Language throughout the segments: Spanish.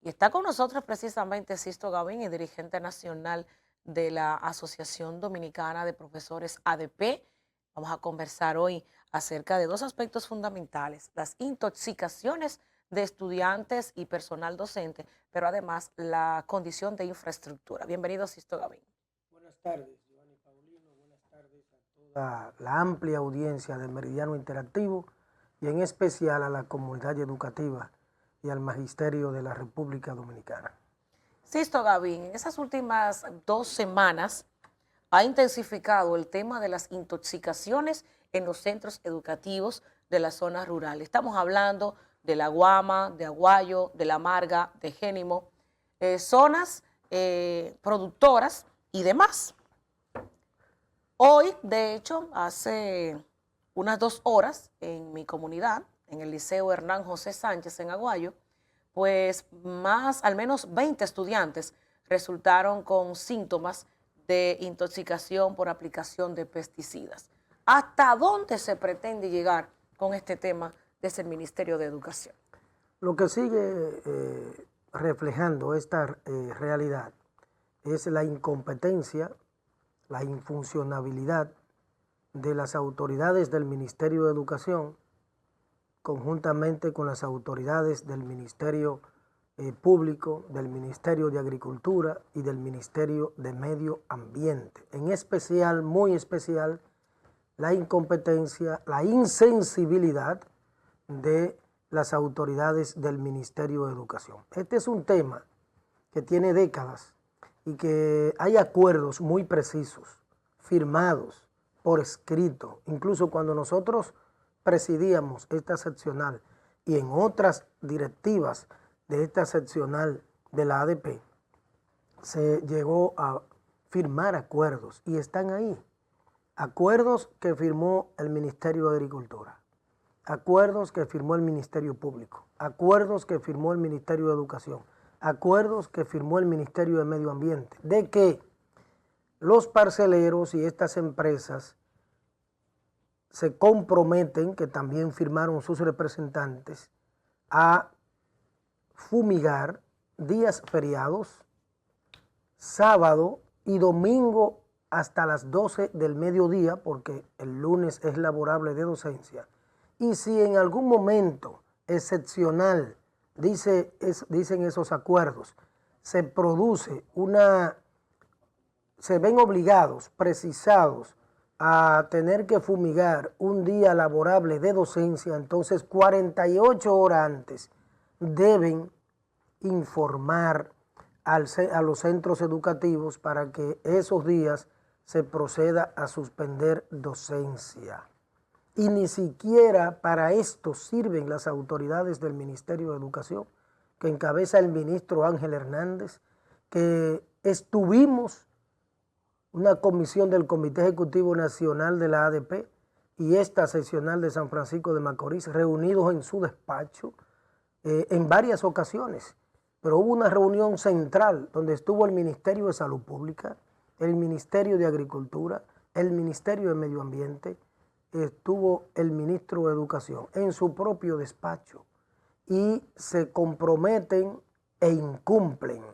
Y está con nosotros precisamente Sisto Gavín, el dirigente nacional de la Asociación Dominicana de Profesores ADP. Vamos a conversar hoy acerca de dos aspectos fundamentales: las intoxicaciones de estudiantes y personal docente, pero además la condición de infraestructura. Bienvenido, Sisto Gavín. Buenas tardes, Giovanni Paulino. Buenas tardes a toda la amplia audiencia de Meridiano Interactivo y en especial a la comunidad educativa y al magisterio de la República Dominicana. Sisto Gavín, en esas últimas 2 semanas ha intensificado el tema de las intoxicaciones en los centros educativos de la zona rural. Estamos hablando de La Guama, de Aguayo, de La Marga, de Génimo, zonas productoras y demás. Hoy, de hecho, hace unas 2 horas en mi comunidad, en el Liceo Hernán José Sánchez en Aguayo, pues al menos 20 estudiantes resultaron con síntomas de intoxicación por aplicación de pesticidas. ¿Hasta dónde se pretende llegar con este tema desde el Ministerio de Educación? Lo que sigue reflejando esta realidad es la incompetencia, la infuncionabilidad de las autoridades del Ministerio de Educación conjuntamente con las autoridades del Ministerio Público, del Ministerio de Agricultura y del Ministerio de Medio Ambiente. En especial, muy especial, la incompetencia, la insensibilidad de las autoridades del Ministerio de Educación. Este es un tema que tiene décadas y que hay acuerdos muy precisos, firmados por escrito, incluso cuando nosotros presidíamos esta seccional y en otras directivas de esta seccional de la ADP, se llegó a firmar acuerdos y están ahí. Acuerdos que firmó el Ministerio de Agricultura, acuerdos que firmó el Ministerio Público, acuerdos que firmó el Ministerio de Educación, acuerdos que firmó el Ministerio de Medio Ambiente, de que los parceleros y estas empresas se comprometen, que también firmaron sus representantes, a fumigar días feriados, sábado y domingo hasta las 12 del mediodía, porque el lunes es laborable de docencia. Y si en algún momento excepcional, dicen esos acuerdos, se ven obligados, precisados, a tener que fumigar un día laborable de docencia, entonces 48 horas antes deben informar a los centros educativos para que esos días se proceda a suspender docencia. Y ni siquiera para esto sirven las autoridades del Ministerio de Educación, que encabeza el ministro Ángel Hernández, que estuvimos una comisión del Comité Ejecutivo Nacional de la ADP y esta seccional de San Francisco de Macorís, reunidos en su despacho en varias ocasiones. Pero hubo una reunión central donde estuvo el Ministerio de Salud Pública, el Ministerio de Agricultura, el Ministerio de Medio Ambiente, estuvo el Ministro de Educación en su propio despacho y se comprometen e incumplen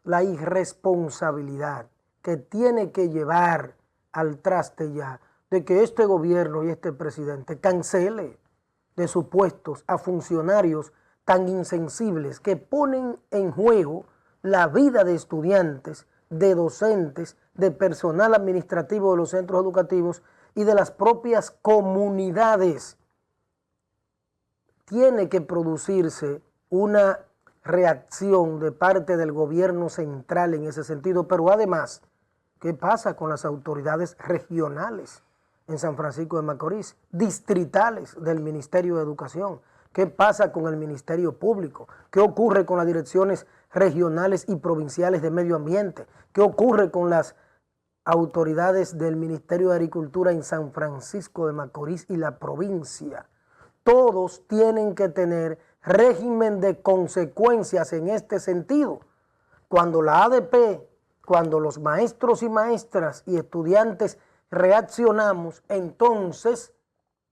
la irresponsabilidad que tiene que llevar al traste ya de que este gobierno y este presidente cancele de sus puestos a funcionarios tan insensibles que ponen en juego la vida de estudiantes, de docentes, de personal administrativo de los centros educativos y de las propias comunidades. Tiene que producirse una reacción de parte del gobierno central en ese sentido, pero además, ¿qué pasa con las autoridades regionales en San Francisco de Macorís, distritales del Ministerio de Educación? ¿Qué pasa con el Ministerio Público? ¿Qué ocurre con las direcciones regionales y provinciales de Medio Ambiente? ¿Qué ocurre con las autoridades del Ministerio de Agricultura en San Francisco de Macorís y la provincia? Todos tienen que tener régimen de consecuencias en este sentido. Cuando la ADP, cuando los maestros y maestras y estudiantes reaccionamos, entonces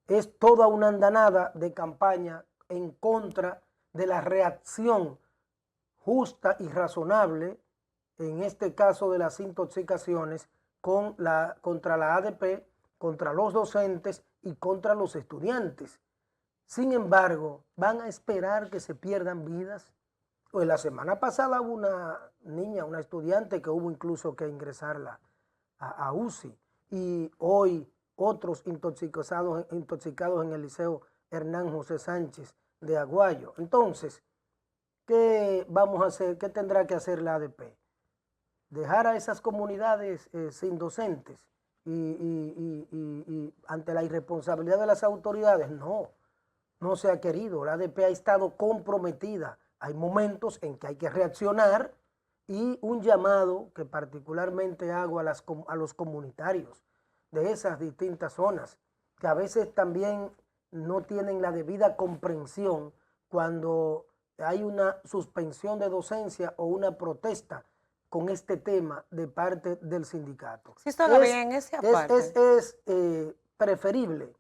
es toda una andanada de campaña en contra de la reacción justa y razonable, en este caso de las intoxicaciones, contra la ADP, contra los docentes y contra los estudiantes. Sin embargo, ¿van a esperar que se pierdan vidas? Pues la semana pasada hubo una niña, una estudiante que hubo incluso que ingresarla a UCI, y hoy otros intoxicados en el Liceo Hernán José Sánchez de Aguayo. Entonces, ¿qué vamos a hacer? ¿Qué tendrá que hacer la ADP? ¿Dejar a esas comunidades sin docentes y ante la irresponsabilidad de las autoridades? No, no se ha querido. La ADP ha estado comprometida. Hay momentos en que hay que reaccionar, y un llamado que particularmente hago a los comunitarios de esas distintas zonas, que a veces también no tienen la debida comprensión cuando hay una suspensión de docencia o una protesta con este tema de parte del sindicato. Sí, está bien, esa parte. Es preferible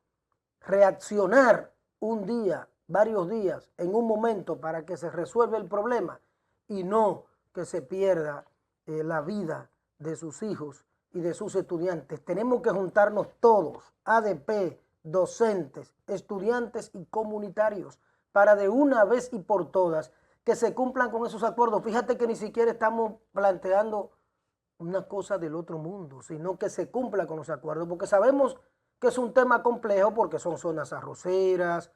reaccionar un día, varios días, en un momento para que se resuelva el problema, y no que se pierda la vida de sus hijos y de sus estudiantes. Tenemos que juntarnos todos, ADP, docentes, estudiantes y comunitarios, para de una vez y por todas que se cumplan con esos acuerdos. Fíjate que ni siquiera estamos planteando una cosa del otro mundo, sino que se cumpla con los acuerdos, porque sabemos que es un tema complejo, porque son zonas arroceras,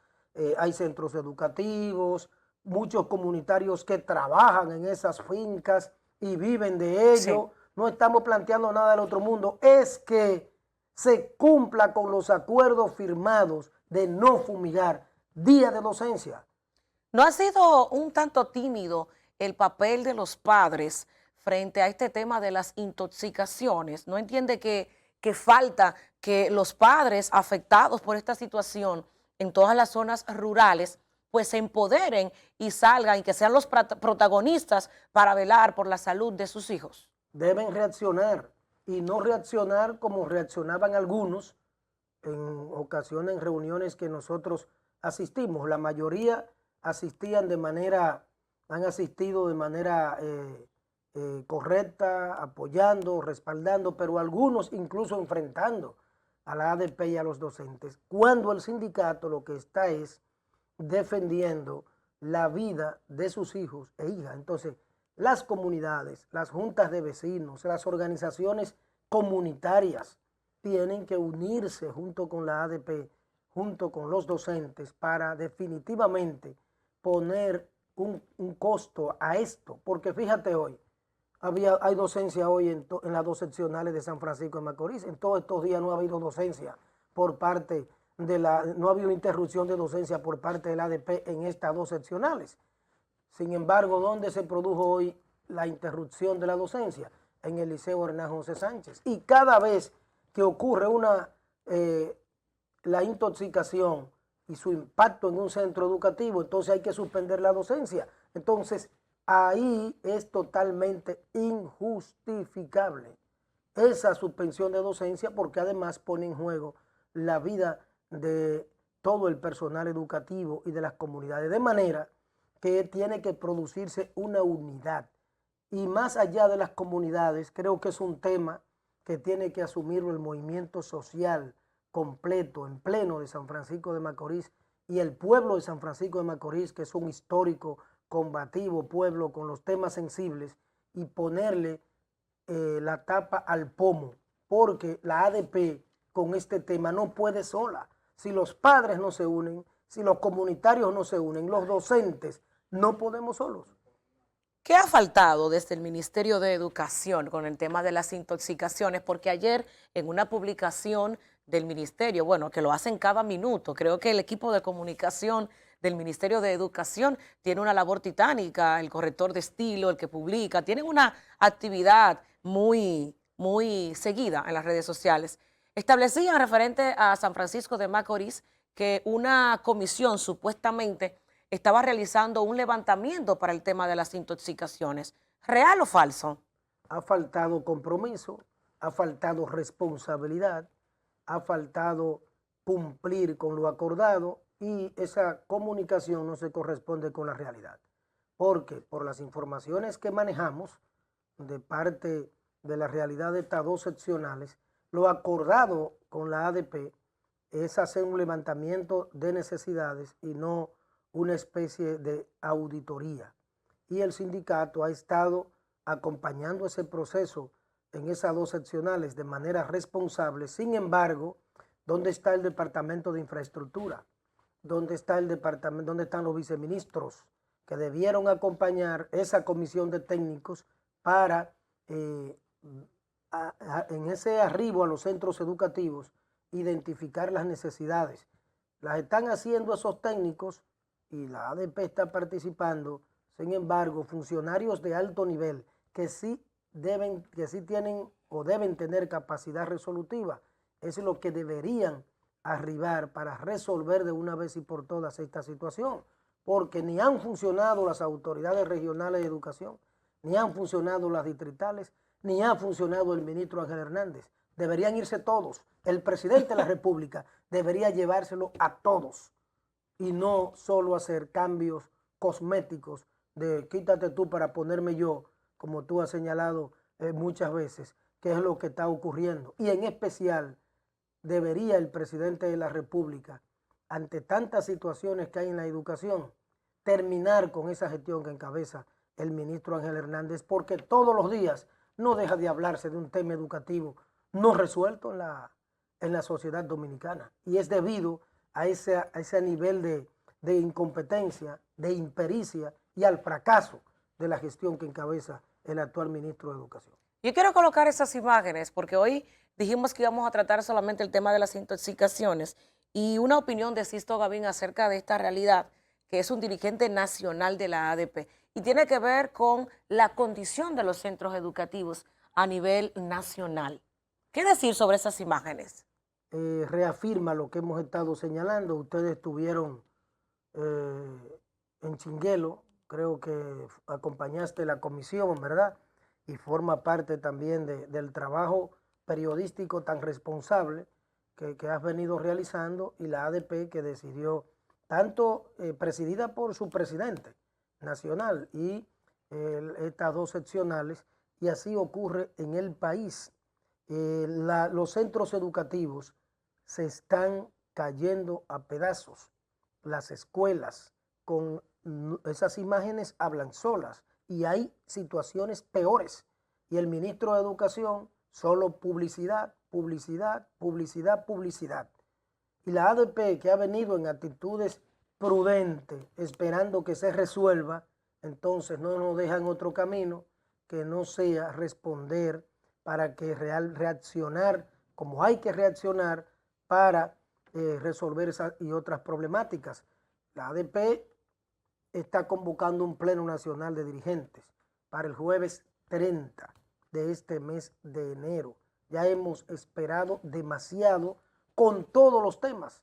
hay centros educativos, muchos comunitarios que trabajan en esas fincas y viven de ello. Sí. No estamos planteando nada del otro mundo, es que se cumpla con los acuerdos firmados de no fumigar día de docencia. ¿No ha sido un tanto tímido el papel de los padres frente a este tema de las intoxicaciones? ¿No entiende que falta que los padres afectados por esta situación en todas las zonas rurales pues se empoderen y salgan y que sean los protagonistas para velar por la salud de sus hijos? Deben reaccionar, y no reaccionar como reaccionaban algunos en ocasiones, en reuniones que nosotros asistimos. La mayoría han asistido de manera correcta, apoyando, respaldando, pero algunos incluso enfrentando a la ADP y a los docentes, cuando el sindicato lo que está es defendiendo la vida de sus hijos e hijas. Entonces, las comunidades, las juntas de vecinos, las organizaciones comunitarias tienen que unirse junto con la ADP, junto con los docentes, para definitivamente poner un costo a esto. Porque fíjate, hoy hay docencia hoy en las dos seccionales de San Francisco de Macorís. En todos estos días no ha habido docencia por parte no ha habido interrupción de docencia por parte de la ADP en estas dos seccionales. Sin embargo, ¿dónde se produjo hoy la interrupción de la docencia? En el Liceo Hernán José Sánchez. Y cada vez que ocurre la intoxicación y su impacto en un centro educativo, entonces hay que suspender la docencia. Entonces, ahí es totalmente injustificable esa suspensión de docencia, porque además pone en juego la vida de todo el personal educativo y de las comunidades, de manera que tiene que producirse una unidad. Y más allá de las comunidades, creo que es un tema que tiene que asumirlo el movimiento social completo, en pleno, de San Francisco de Macorís, y el pueblo de San Francisco de Macorís, que es un histórico, combativo pueblo con los temas sensibles, y ponerle la tapa al pomo, porque la ADP con este tema no puede sola. Si los padres no se unen, si los comunitarios no se unen, los docentes, no podemos solos. ¿Qué ha faltado desde el Ministerio de Educación con el tema de las intoxicaciones? Porque ayer en una publicación del ministerio, bueno, que lo hacen cada minuto, creo que el equipo de comunicación del Ministerio de Educación tiene una labor titánica, el corrector de estilo, el que publica, tienen una actividad muy seguida en las redes sociales. Establecían referente a San Francisco de Macorís que una comisión supuestamente estaba realizando un levantamiento para el tema de las intoxicaciones. ¿Real o falso? Ha faltado compromiso, ha faltado responsabilidad, ha faltado cumplir con lo acordado, y esa comunicación no se corresponde con la realidad. porque por las informaciones que manejamos de parte de la realidad de estas dos seccionales, lo acordado con la ADP es hacer un levantamiento de necesidades y no una especie de auditoría. Y el sindicato ha estado acompañando ese proceso en esas dos seccionales de manera responsable. Sin embargo, ¿dónde está el Departamento de Infraestructura? ¿Dónde está el departamento? ¿Dónde están los viceministros que debieron acompañar esa comisión de técnicos para en ese arribo a los centros educativos identificar las necesidades? Las están haciendo esos técnicos y la ADP está participando. Sin embargo, funcionarios de alto nivel que sí tienen o deben tener capacidad resolutiva, es lo que deberían arribar para resolver de una vez y por todas esta situación, porque ni han funcionado las autoridades regionales de educación, ni han funcionado las distritales, ni ha funcionado el ministro Ángel Hernández. Deberían irse todos. El presidente de la República debería llevárselo a todos y no solo hacer cambios cosméticos de quítate tú para ponerme yo, como tú has señalado muchas veces, que es lo que está ocurriendo. Y en especial, debería el presidente de la República, ante tantas situaciones que hay en la educación, terminar con esa gestión que encabeza el ministro Ángel Hernández, porque todos los días no deja de hablarse de un tema educativo no resuelto en la sociedad dominicana. Y es debido a ese nivel de incompetencia, de impericia y al fracaso de la gestión que encabeza el actual ministro de Educación. Yo quiero colocar esas imágenes porque hoy dijimos que íbamos a tratar solamente el tema de las intoxicaciones y una opinión de Sisto Gavín acerca de esta realidad, que es un dirigente nacional de la ADP y tiene que ver con la condición de los centros educativos a nivel nacional. ¿Qué decir sobre esas imágenes? Reafirma lo que hemos estado señalando. Ustedes estuvieron en Chinguelo, creo que acompañaste la comisión, ¿verdad? Y forma parte también del trabajo periodístico tan responsable que has venido realizando, y la ADP que decidió, tanto presidida por su presidente nacional y estas dos seccionales, y así ocurre en el país. Los centros educativos se están cayendo a pedazos, las escuelas, con esas imágenes hablan solas y hay situaciones peores. Y el ministro de Educación, solo publicidad, publicidad, publicidad, publicidad. Y la ADP, que ha venido en actitudes prudentes, esperando que se resuelva, entonces no nos dejan otro camino que no sea responder para que reaccionar como hay que reaccionar para resolver esas y otras problemáticas. La ADP está convocando un pleno nacional de dirigentes para el jueves 30 de este mes de enero. Ya hemos esperado demasiado con todos los temas: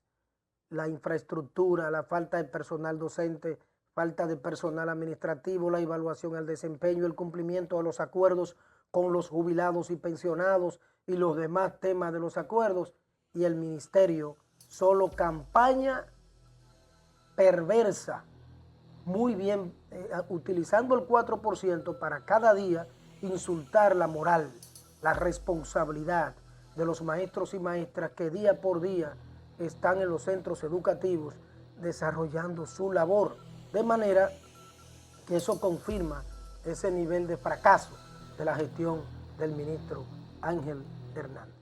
la infraestructura, la falta de personal docente, falta de personal administrativo, la evaluación al desempeño, el cumplimiento de los acuerdos con los jubilados y pensionados y los demás temas de los acuerdos. Y el ministerio, solo campaña perversa, muy bien, utilizando el 4% para cada día insultar la moral, la responsabilidad de los maestros y maestras que día por día están en los centros educativos desarrollando su labor. De manera que eso confirma ese nivel de fracaso de la gestión del ministro Ángel Hernández.